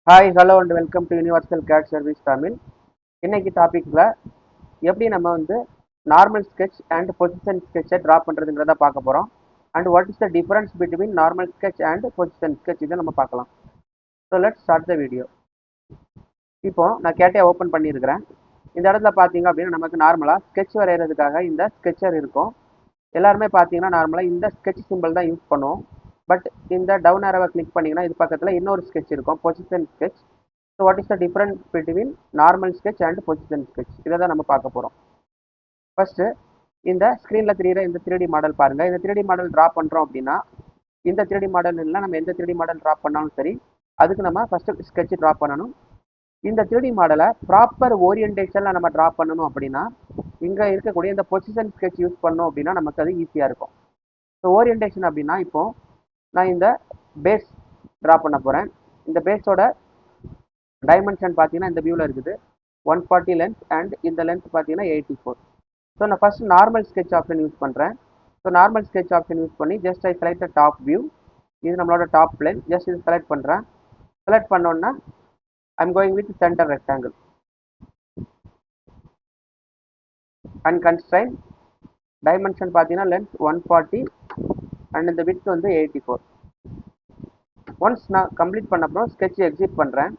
Hi hello and welcome to universal CAD service Tamil. இன்னைக்கு டாபிக்ல எப்படி நம்ம வந்து நார்மல் ஸ்கெட்ச் அண்ட் பொசிஷன் ஸ்கெட்சை ட்ரா பண்ணுறதுங்கிறத பார்க்க போகிறோம். And what is the difference between normal sketch and position sketch இதை நம்ம பார்க்கலாம். So let's start the video. இப்போ நான் கேட்டே ஓப்பன் பண்ணியிருக்கிறேன். இந்த இடத்துல பார்த்தீங்க அப்படின்னா நமக்கு நார்மலாக ஸ்கெட்ச் வரைகிறதுக்காக இந்த ஸ்கெட்சர் இருக்கும். எல்லாருமே பார்த்தீங்கன்னா நார்மலாக இந்த ஸ்கெட்ச் சிம்பிள் தான் யூஸ் பண்ணுவோம். பட் இந்த டவுன் ஆரோவை கிளிக் பண்ணிங்கன்னா இது பக்கத்தில் இன்னொரு ஸ்கெட்ச் இருக்கும், position sketch. So what is the difference between normal sketch and position sketch இதை தான் நம்ம பார்க்க போகிறோம். ஃபர்ஸ்ட் இந்த ஸ்க்ரீனில் தெரியுற இந்த 3D மாடல் பாருங்கள். இந்த 3D மாடல் ட்ரா பண்ணுறோம் அப்படின்னா இந்த 3D மாடல் இல்லை, நம்ம எந்த 3D மாடல் ட்ரா பண்ணாலும் சரி அதுக்கு நம்ம ஃபஸ்ட்டு ஸ்கெட்ச் ட்ரா பண்ணணும். இந்த 3D மாடலை ப்ராப்பர் ஓரியன்டேஷனில் நம்ம ட்ரா பண்ணணும் அப்படின்னா இங்கே இருக்கக்கூடிய இந்த பொசிஷன் ஸ்கெட்ச் யூஸ் பண்ணோம் அப்படின்னா நமக்கு அது ஈஸியாக இருக்கும். ஸோ ஓரியன்டேஷன் அப்படின்னா இப்போது நான் இந்த பேஸ் ட்ரா பண்ண போகிறேன். இந்த பேஸோட டைமென்ஷன் பார்த்தீங்கன்னா இந்த வியூவில் இருக்குது 140 லென்த் அண்ட் இந்த லென்த் பார்த்தீங்கன்னா 84. ஸோ நான் first normal sketch option use பண்ணுறேன். So normal sketch option use பண்ணி just I select the top view. இது நம்மளோட டாப் பிளேன். ஜஸ்ட் இது செலக்ட் பண்ணுறேன். செலக்ட் பண்ணோன்னா I'm going with centre rectangle and constrain. Dimension பார்த்தீங்கன்னா லென்த் 140 அண்ட் இந்த width வந்து 84. ஒன்ஸ் நான் கம்ப்ளீட் பண்ண அப்புறம் ஸ்கெட்ச் எக்ஸிட் பண்ணுறேன்.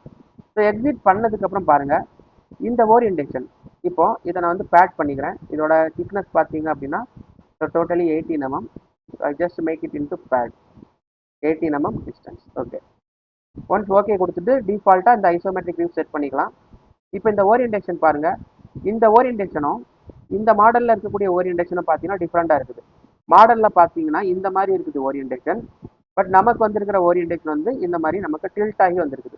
ஸோ எக்ஸிட் பண்ணதுக்கப்புறம் பாருங்கள் இந்த ஓரியன்டேஷன். இப்போ இதை நான் வந்து பேட் பண்ணிக்கிறேன். இதோட திக்னஸ் பார்த்தீங்க அப்படின்னா totally 18 mm. I just make it into pad 18 mm distance. Okay, once okay கொடுத்துட்டு டிஃபால்ட்டாக இந்த ஐசோமெட்ரிக் வியூ செட் பண்ணிக்கலாம். இப்போ இந்த ஓரியன்டேஷன் பாருங்கள். இந்த ஓரியன்டேஷனும் இந்த மாடலில் இருக்கக்கூடிய ஓரியன்டேஷனும் பார்த்தீங்கன்னா டிஃப்ரெண்ட்டாக இருக்குது. மாடலில் பார்த்தீங்கன்னா இந்த மாதிரி இருக்குது ஓரியன்டேஷன். பட் நமக்கு வந்திருக்கிற ஓரியன்டேஷன் வந்து இந்த மாதிரி நமக்கு டில்ட் ஆகி வந்திருக்குது.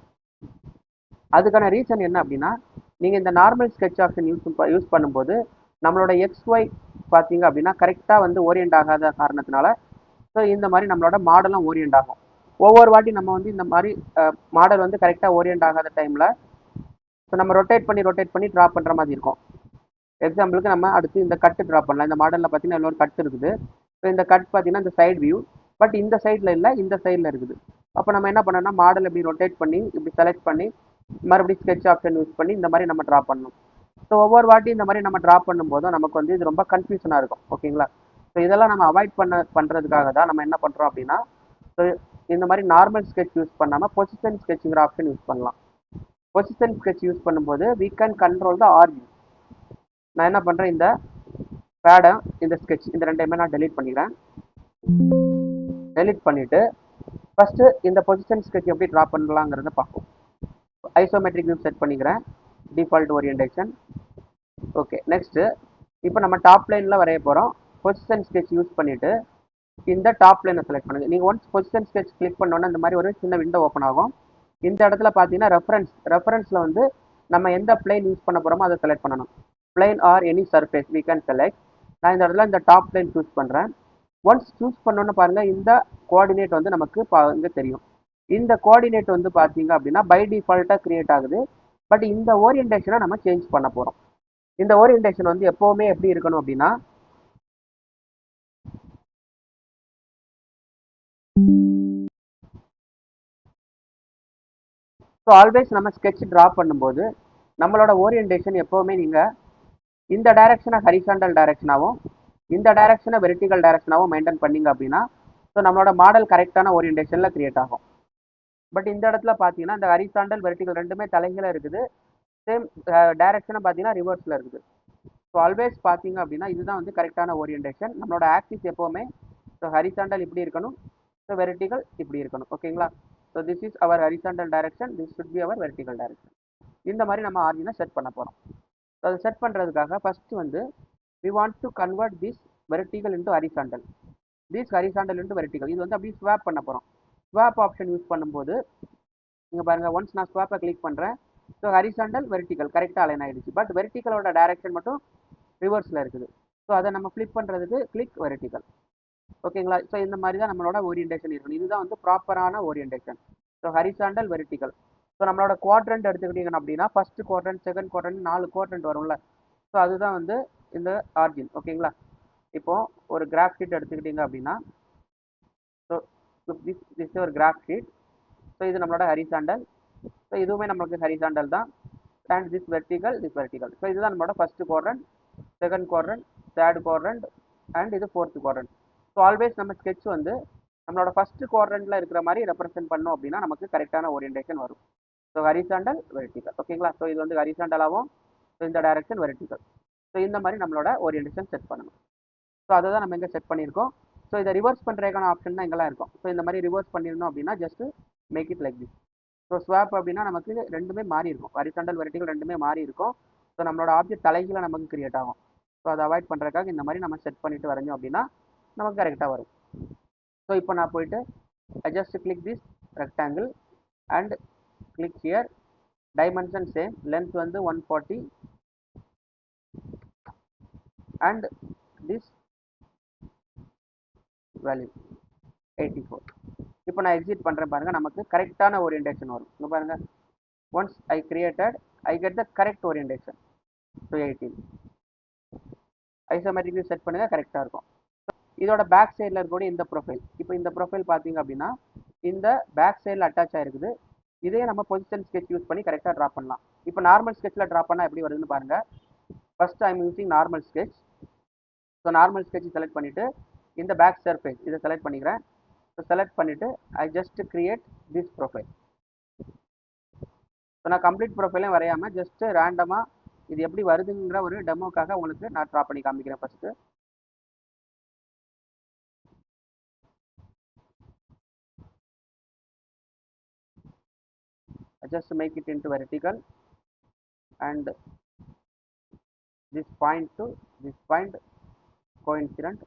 அதுக்கான ரீசன் என்ன அப்படின்னா நீங்கள் இந்த நார்மல் ஸ்கெட்ச் ஆப்ஷன் யூஸ் பண்ணும்போது நம்மளோட XY பார்த்தீங்க அப்படின்னா கரெக்டாக வந்து ஓரியன்ட் ஆகாத காரணத்தினால ஸோ இந்த மாதிரி நம்மளோட மாடலும் ஓரியன்ட் ஆகும். ஒவ்வொரு வாட்டி நம்ம வந்து இந்த மாதிரி மாடல் வந்து கரெக்டாக ஓரியன்ட் ஆகாத டைமில் ஸோ நம்ம ரொட்டேட் பண்ணி ட்ரா பண்ணுற மாதிரி இருக்கும். எக்ஸாம்பிளுக்கு நம்ம அடுத்து இந்த கட்டு ட்ரா பண்ணலாம். இந்த மாடலில் பார்த்தீங்கன்னா இன்னொரு கட் இருக்குது. ஸோ இந்த கட் பார்த்தீங்கன்னா இந்த சைடு வியூ, பட் இந்த சைடில் இல்லை, இந்த சைடில் இருக்குது. அப்போ நம்ம என்ன பண்ணோம்னா மாடல் இப்படி ரொட்டேட் பண்ணி இப்படி செலக்ட் பண்ணி மறுபடியும் ஸ்கெட்ச் ஆப்ஷன் யூஸ் பண்ணி இந்த மாதிரி நம்ம ட்ரா பண்ணணும். ஸோ ஒவ்வொரு வாட்டி இந்த மாதிரி நம்ம ட்ரா பண்ணும்போதும் நமக்கு வந்து இது ரொம்ப கன்ஃபியூஷனாக இருக்கும். ஓகேங்களா? ஸோ இதெல்லாம் நம்ம அவாய்ட் பண்ணுறதுக்காக தான் நம்ம என்ன பண்ணுறோம் அப்படின்னா ஸோ இந்த மாதிரி நார்மல் ஸ்கெட்ச் யூஸ் பண்ணாமல் பொசிஷன் ஸ்கெட்சுங்கிற ஆப்ஷன் யூஸ் பண்ணலாம். பொசிஷன் ஸ்கெட்ச் யூஸ் பண்ணும்போது we can control the origin. நான் என்ன பண்ணுறேன், இந்த பேடை இந்த ஸ்கெட்ச் இந்த ரெண்டையுமே நான் டெலீட் பண்ணிக்கிறேன். டெலீட் பண்ணிவிட்டு ஃபஸ்ட்டு இந்த பொசிஷன் ஸ்கெட்ச் எப்படி ட்ரா பண்ணலாங்கிறத பார்ப்போம். ஐசோமெட்ரிக் வியூ செட் பண்ணிக்கிறேன், டிஃபால்ட் ஓரியன்டேஷன். ஓகே, நெக்ஸ்ட்டு இப்போ நம்ம டாப் லைனில் வரைய போகிறோம். பொசிஷன் ஸ்கெட்ச் யூஸ் பண்ணிவிட்டு இந்த டாப் லைனை செலக்ட் பண்ணுங்கள். நீங்கள் ஒன்ஸ் பொசிஷன் ஸ்கெட்ச் கிளிக் பண்ணோன்னா இந்த மாதிரி ஒரு சின்ன விண்டோ ஓப்பன் ஆகும். இந்த இடத்துல பார்த்தீங்கன்னா ரெஃபரன்ஸில் வந்து நம்ம எந்த பிளேன் யூஸ் பண்ண போகிறோமோ அதை செலக்ட் பண்ணணும். Plane or any surface we can select. நான் இந்த இடத்துல இந்த டாப் லைன் சூஸ் பண்ணுறேன். ஒன்ஸ் சூஸ் பண்ணோன்னு பாருங்கள் இந்த கோஆர்டினேட் வந்து நமக்கு இங்கே தெரியும். இந்த கோஆர்டினேட் வந்து பார்த்தீங்க அப்படின்னா பை டிஃபால்ட்டாக கிரியேட் ஆகுது. பட் இந்த ஓரியன்டேஷனை நம்ம சேஞ்ச் பண்ண போகிறோம். இந்த ஓரியன்டேஷன் வந்து எப்போவுமே எப்படி இருக்கணும் அப்படின்னா ஸோ ஆல்வேஸ் நம்ம ஸ்கெட்ச் ட்ரா பண்ணும்போது நம்மளோட ஓரியன்டேஷன் எப்போவுமே நீங்கள் இந்த டைரக்ஷனை ஹரிசாண்டல் டைரக்ஷனாகவும் இந்த டைரக்ஷனை வெர்டிகல் டைரக்ஷனாகவும் மெயின்டைன் பண்ணிங்க அப்படின்னா ஸோ நம்மளோட மாடல் கரெக்டான ஓரியன்டேஷனில் கிரியேட் ஆகும். பட் இந்த இடத்துல பார்த்தீங்கன்னா இந்த ஹரிசாண்டல் வெர்டிகல் ரெண்டுமே தலைகீழாக இருக்குது. சேம் டைரக்ஷனை பார்த்தீங்கன்னா ரிவர்ஸில் இருக்குது. ஸோ ஆல்வேஸ் பார்த்தீங்க அப்படின்னா இதுதான் வந்து கரெக்டான ஓரியன்டேஷன். நம்மளோட ஆக்சிஸ் எப்போவுமே ஸோ ஹரிசாண்டல் இப்படி இருக்கணும், ஸோ வெர்டிகல் இப்படி இருக்கணும். ஓகேங்களா? So this is our horizontal direction, this should be our vertical direction. இந்த மாதிரி நம்ம ஆர்ஜினை செட் பண்ண போகிறோம். ஸோ அதை செட் பண்ணுறதுக்காக ஃபஸ்ட்டு வந்து we want to convert this vertical into horizontal, this horizontal into vertical. இது வந்து அப்படியே ஸ்வாப் பண்ண போகிறோம். ஸ்வாப் ஆப்ஷன் யூஸ் பண்ணும்போது இங்கே பாருங்கள், ஒன்ஸ் நான் ஸ்வாப்பை கிளிக் பண்ணுறேன். ஸோ ஹரிசாண்டல் வெர்டிகல் கரெக்டாக அலைன் ஆகிடுச்சு. பட் வெர்டிகலோட டைரக்ஷன் மட்டும் ரிவர்ஸில் இருக்குது. ஸோ அதை நம்ம ஃப்ளிப் பண்ணுறதுக்கு கிளிக் வெர்டிகல். ஓகேங்களா? ஸோ இந்த மாதிரி தான் நம்மளோட ஓரியன்டேஷன் இருக்கணும். இதுதான் வந்து ப்ராப்பரான orientation. So horizontal vertical. So நம்மளோட குவாட்ரண்ட் எடுத்துக்கிட்டீங்க அப்படின்னா first quadrant, second quadrant, 4 quadrant வரும்ல. ஸோ அதுதான் வந்து இந்த ஆர்ஜின். ஓகேங்களா? இப்போ ஒரு கிராஃப் ஷீட் எடுத்துக்கிட்டீங்க அப்படின்னா ஸோ திஸ் ஒரு கிராஃப் ஷீட். ஸோ இது நம்மளோட ஹரிசாண்டல், ஸோ இதுவுமே நம்மளுக்கு ஹரிசாண்டல் தான். And this vertical, this vertical. So இதுதான் நம்மளோட first quadrant, second quadrant, third quadrant and இது ஃபோர்த் குவாட்ரண்ட். ஸோ ஆல்வேஸ் நம்ம ஸ்கெட்ச் வந்து நம்மளோட ஃபர்ஸ்ட் குவாட்ரண்ட்ல இருக்கிற மாதிரி ரெப்ரசென்ட் பண்ணோம் அப்படின்னா நமக்கு கரெக்டான ஓரியன்டேஷன் வரும். So horizontal, vertical. ஓகேங்களா? ஸோ இது வந்து ஹரிசாண்டலாகவும், ஸோ இந்த டைரக்ஷன் வெர்டிகல். ஸோ இந்த மாதிரி நம்மளோட ஓரியன்டேஷன் செட் பண்ணணும். ஸோ அதை தான் நம்ம இங்கே செட் பண்ணியிருக்கோம். ஸோ இதை ரிவர்ஸ் பண்ணுறதுக்கான ஆப்ஷன் தான் எங்கெல்லாம் இருக்கும். ஸோ இந்த மாதிரி ரிவர்ஸ் பண்ணியிருந்தோம் அப்படின்னா just make it like this. So swap அப்படின்னா நமக்கு ரெண்டுமே மாறி இருக்கும், ஹரிசாண்டல் வெர்டிகல் ரெண்டுமே மாறி இருக்கும். ஸோ நம்மளோட ஆப்ஜெக்ட் தலைகீழ நமக்கு கிரியேட் ஆகும். ஸோ அதை அவாய்ட் பண்ணுறதுக்காக இந்த மாதிரி நம்ம செட் பண்ணிட்டு வரைஞ்சோம் அப்படின்னா நமக்கு கரெக்டாக வரும். ஸோ இப்போ நான் போயிட்டு I just click this rectangle and click here. Dimension same, length வந்து 140 and this value 84. இப்போ நான் எக்ஸிட் பண்ணுறேன் பாருங்க, நமக்கு கரெக்டான ஓரியன்டேஷன் வரும். இங்கே பாருங்க, once I created, I get the correct orientation to 18. Isometric set பண்ணுங்க, கரெக்டாக இருக்கும். இதோட பேக் சைடில் இருக்கக்கூடிய இந்த ப்ரொஃபைல், இப்போ இந்த ப்ரொஃபைல் பார்த்தீங்க அப்படின்னா இந்த பேக் சைடில் அட்டாச் ஆகிருக்குது. இதே நம்ம பொசிஷன் ஸ்கெட்ச் யூஸ் பண்ணி கரெக்டாக ட்ரா பண்ணலாம். இப்போ நார்மல் ஸ்கெட்சில் ட்ரா பண்ணால் எப்படி வருதுன்னு பாருங்கள். First I'm using normal sketch. So normal sketch select பண்ணிவிட்டு இந்த பேக் சர்ஃபேஸ் இதை செலக்ட் பண்ணிக்கிறேன். ஸோ செலக்ட் பண்ணிவிட்டு I just create this profile. So நான் கம்ப்ளீட் ப்ரொஃபைலையும் வரையாமல் ஜஸ்ட் ரேண்டமாக இது எப்படி வருதுங்கிற ஒரு டெமோக்காக உங்களுக்கு நான் ட்ரா பண்ணி காமிக்கிறேன். First just make it into vertical and this point to this point coincident.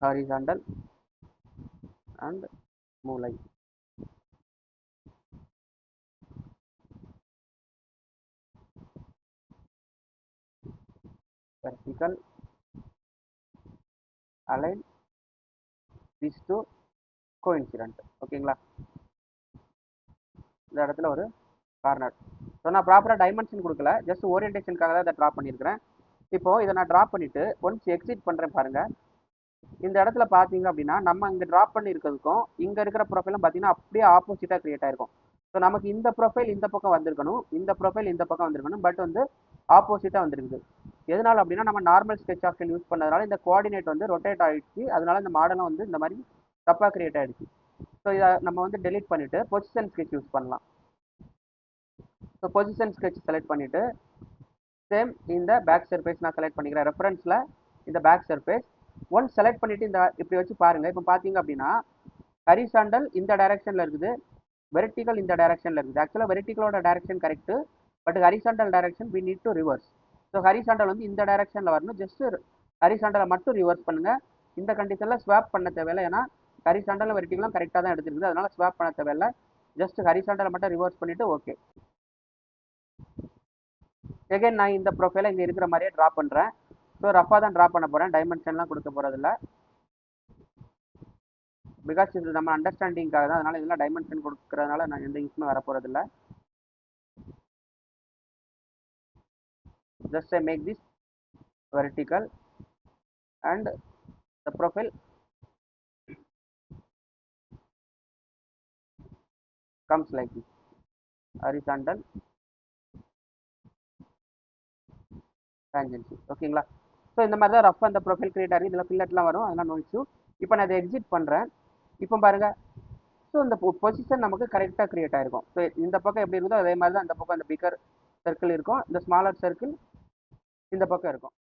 Horizontal and move line. Vertical, align these two coincident. ஓகேங்களா? இந்த இடத்துல ஒரு கார்னர். ஸோ நான் ப்ராப்பராக டைமென்ஷன் கொடுக்கல, ஜஸ்ட் ஓரியன்டேஷனுக்காக தான் இதை ட்ரா பண்ணியிருக்கிறேன். இப்போது இதை நான் ட்ரா பண்ணிவிட்டு ஒன்ஸ் எக்ஸிட் பண்ணுறேன் பாருங்கள். இந்த இடத்துல பார்த்தீங்க அப்படின்னா நம்ம இங்கே ட்ரா பண்ணியிருக்கிறதுக்கும் இங்கே இருக்கிற ப்ரொஃபைலும் பார்த்தீங்கன்னா அப்படியே ஆப்போசிட்டாக கிரியேட் ஆயிருக்கும். ஸோ நமக்கு இந்த ப்ரொஃபைல் இந்த பக்கம் வந்திருக்கணும், இந்த ப்ரொஃபைல் இந்த பக்கம் வந்திருக்கணும், பட் வந்து ஆப்போசிட்டாக வந்திருக்குது. எதனால அப்படின்னா நம்ம நார்மல் ஸ்கெட்ச் ஆப்ஷன் யூஸ் பண்ணதுனால இந்த கோஆர்டினேட் வந்து ரொட்டேட் ஆகிடுச்சு. அதனால இந்த மாடலும் வந்து இந்த மாதிரி தப்பாக கிரியேட் ஆகிடுச்சு. ஸோ இதை நம்ம வந்து டெலீட் பண்ணிவிட்டு பொசிஷன் ஸ்கெட்ச் யூஸ் பண்ணலாம். ஸோ பொசிஷன் ஸ்கெட்ச் செலக்ட் பண்ணிவிட்டு சேம் இந்த பேக் சர்ஃபேஸ் நான் செலக்ட் பண்ணிக்கிறேன். ரெஃபரன்ஸில் இந்த பேக் சர்ஃபேஸ் ஒன்ஸ் செலக்ட் பண்ணிவிட்டு இந்த இப்படி வச்சு பாருங்கள். இப்போ பார்த்தீங்க அப்படின்னா ஹரிசாண்டல் இந்த டைரக்ஷனில் இருக்குது, வெர்டிகல் இந்த டைரக்ஷனில் இருக்குது. ஆக்சுவலாக வெர்டிகலோட direction correct, but horizontal direction we need to reverse. So horizontal வந்து இந்த டைரக்ஷனில் வரணும். ஜஸ்ட் ஹரிசாண்டலை மட்டும் ரிவர்ஸ் பண்ணுங்கள். இந்த கண்டிஷனில் ஸ்வாப் பண்ண தேவையில்லை, ஏன்னா ஹரிசாண்டல் வெர்டிகலும் கரெக்டாக தான் எடுத்துருக்குது, அதனால் ஸ்வாப் பண்ண தேவையில்லை. ஜஸ்ட் ஹரிசாண்டலை மட்டும் ரிவர்ஸ் பண்ணிவிட்டு ஓகே. எகைன் நான் இந்த ப்ரொஃபைலை இங்கே இருக்கிற மாதிரியே ட்ரா பண்ணுறேன். ஸோ ரஃபாக தான் ட்ரா பண்ண போகிறேன், டைமென்ஷன்லாம் கொடுக்க போகிறதில்ல. பிகாஸ் இது நம்ம அண்டர்ஸ்டாண்டிங்காக தான், அதனால் இதெல்லாம் டைமென்ஷன் கொடுக்கறதுனால நான் எந்த யூஸுமே வர போகிறதில்ல. Just I make this vertical and the profile comes like this, horizontal tangency. ஓகேங்களா? ஸோ இந்த மாதிரி தான் ரஃப் அந்த ப்ரொஃபைல் கிரியேட் ஆகி இதில் ஃபில்லட்லாம் வரும், அதெல்லாம் நோ இஷ்யூ. இப்போ நான் இதை எக்ஸிட் பண்ணுறேன். இப்போ பாருங்கள், ஸோ இந்த பொசிஷன் நமக்கு கரெக்டாக கிரியேட் ஆகிருக்கும். ஸோ இந்த பக்கம் எப்படி இருக்குதோ அதே மாதிரி தான் இந்த பக்கம் இந்த பிக்கர் சர்க்கிள் இருக்கும், இந்த ஸ்மாலர் சர்க்கிள் இந்த பக்கம் இருக்கும்.